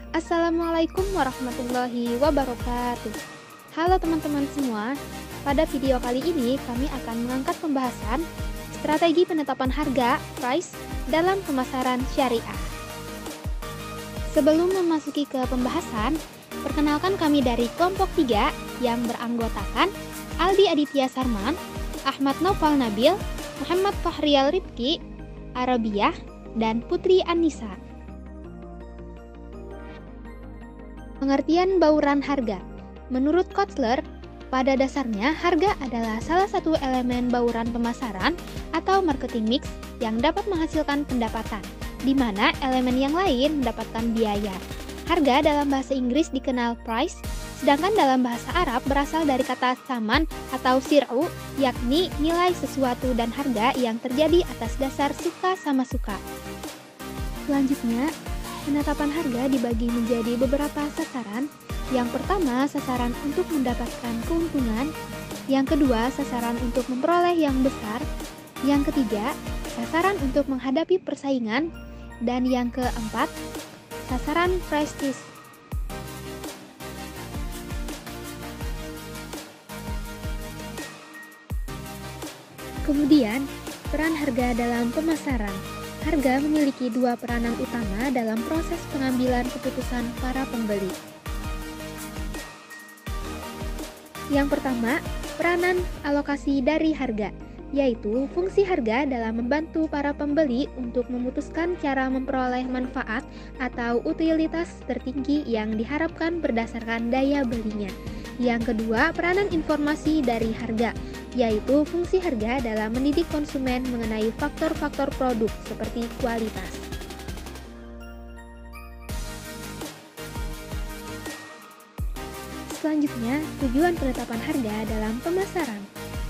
Assalamualaikum warahmatullahi wabarakatuh. Halo teman-teman semua, pada video kali ini kami akan mengangkat pembahasan strategi penetapan harga (price) dalam pemasaran syariah. Sebelum memasuki ke pembahasan, perkenalkan kami dari kelompok 3 yang beranggotakan Aldi Aditya Sarman, Ahmad Naufal Nabil, Muhammad Fahrial Rifki, Arabiah, dan Putri Anissa. Pengertian bauran harga. Menurut Kotler, pada dasarnya harga adalah salah satu elemen bauran pemasaran atau marketing mix yang dapat menghasilkan pendapatan, di mana elemen yang lain mendapatkan biaya. Harga dalam bahasa Inggris dikenal price, sedangkan dalam bahasa Arab berasal dari kata saman atau sir'u, yakni nilai sesuatu dan harga yang terjadi atas dasar suka sama suka. Selanjutnya, penetapan harga dibagi menjadi beberapa sasaran. Yang pertama, sasaran untuk mendapatkan keuntungan. Yang kedua, sasaran untuk memperoleh yang besar. Yang ketiga, sasaran untuk menghadapi persaingan. Dan yang keempat, sasaran prestis. Kemudian, peran harga dalam pemasaran. Harga memiliki dua peranan utama dalam proses pengambilan keputusan para pembeli. Yang pertama, peranan alokasi dari harga, yaitu fungsi harga dalam membantu para pembeli untuk memutuskan cara memperoleh manfaat atau utilitas tertinggi yang diharapkan berdasarkan daya belinya. Yang kedua, peranan informasi dari harga, yaitu fungsi harga dalam mendidik konsumen mengenai faktor-faktor produk seperti kualitas. Selanjutnya, tujuan penetapan harga dalam pemasaran.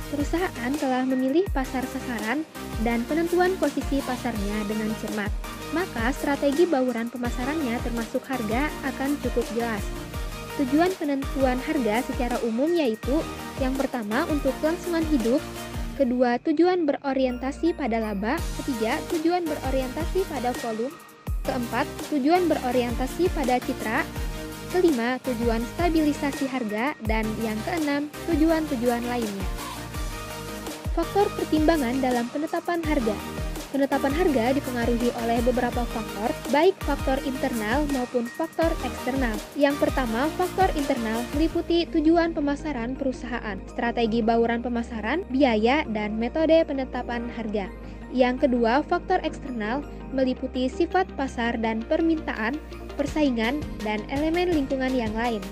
Perusahaan telah memilih pasar sasaran dan penentuan posisi pasarnya dengan cermat, maka strategi bauran pemasarannya termasuk harga akan cukup jelas. Tujuan penentuan harga secara umum yaitu yang pertama untuk kelangsungan hidup, kedua tujuan berorientasi pada laba, ketiga tujuan berorientasi pada volume, keempat tujuan berorientasi pada citra, kelima tujuan stabilisasi harga, dan yang keenam tujuan-tujuan lainnya. Faktor pertimbangan dalam penetapan harga. Penetapan harga dipengaruhi oleh beberapa faktor, baik faktor internal maupun faktor eksternal. Yang pertama, faktor internal meliputi tujuan pemasaran perusahaan, strategi bauran pemasaran, biaya, dan metode penetapan harga. Yang kedua, faktor eksternal meliputi sifat pasar dan permintaan, persaingan, dan elemen lingkungan yang lain.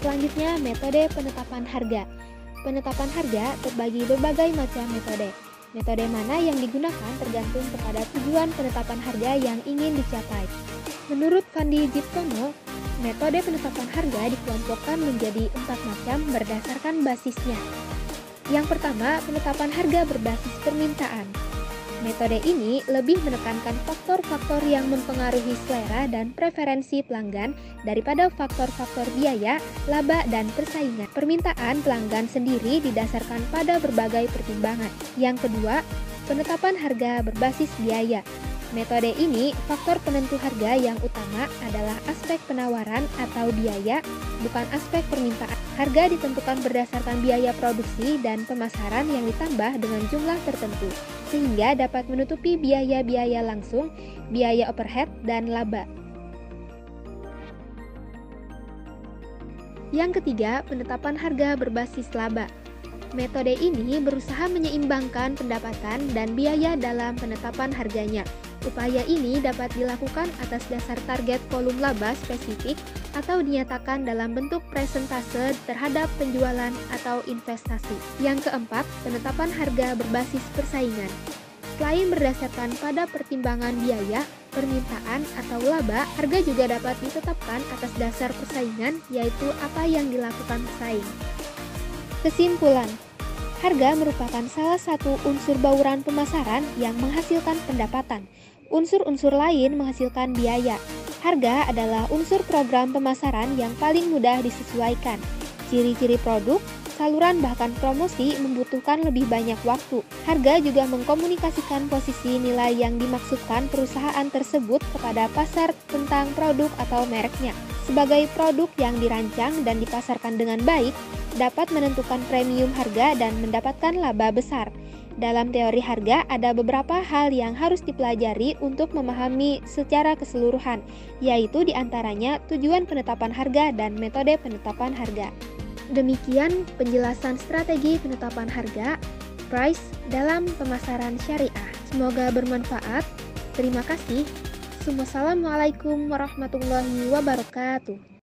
Selanjutnya, metode penetapan harga. Penetapan harga terbagi berbagai macam metode. Metode mana yang digunakan tergantung kepada tujuan penetapan harga yang ingin dicapai. Menurut Fandi Jiptono, metode penetapan harga dikelompokkan menjadi 4 macam berdasarkan basisnya. Yang pertama, penetapan harga berbasis permintaan. Metode ini lebih menekankan faktor-faktor yang mempengaruhi selera dan preferensi pelanggan daripada faktor-faktor biaya, laba, dan persaingan. Permintaan pelanggan sendiri didasarkan pada berbagai pertimbangan. Yang kedua, penetapan harga berbasis biaya. Metode ini, faktor penentu harga yang utama adalah aspek penawaran atau biaya, bukan aspek permintaan. Harga ditentukan berdasarkan biaya produksi dan pemasaran yang ditambah dengan jumlah tertentu, sehingga dapat menutupi biaya-biaya langsung, biaya overhead, dan laba. Yang ketiga, penetapan harga berbasis laba. Metode ini berusaha menyeimbangkan pendapatan dan biaya dalam penetapan harganya. Upaya ini dapat dilakukan atas dasar target volume laba spesifik atau dinyatakan dalam bentuk presentase terhadap penjualan atau investasi. Yang keempat, penetapan harga berbasis persaingan. Selain berdasarkan pada pertimbangan biaya, permintaan, atau laba, harga juga dapat ditetapkan atas dasar persaingan, yaitu apa yang dilakukan pesaing. Kesimpulan, harga merupakan salah satu unsur bauran pemasaran yang menghasilkan pendapatan. Unsur-unsur lain menghasilkan biaya. Harga adalah unsur program pemasaran yang paling mudah disesuaikan. Ciri-ciri produk, saluran bahkan promosi membutuhkan lebih banyak waktu. Harga juga mengkomunikasikan posisi nilai yang dimaksudkan perusahaan tersebut kepada pasar tentang produk atau mereknya. Sebagai produk yang dirancang dan dipasarkan dengan baik, dapat menentukan premium harga dan mendapatkan laba besar. Dalam teori harga, ada beberapa hal yang harus dipelajari untuk memahami secara keseluruhan, yaitu diantaranya tujuan penetapan harga dan metode penetapan harga. Demikian penjelasan strategi penetapan harga, price, dalam pemasaran syariah. Semoga bermanfaat. Terima kasih. Wassalamualaikum warahmatullahi wabarakatuh.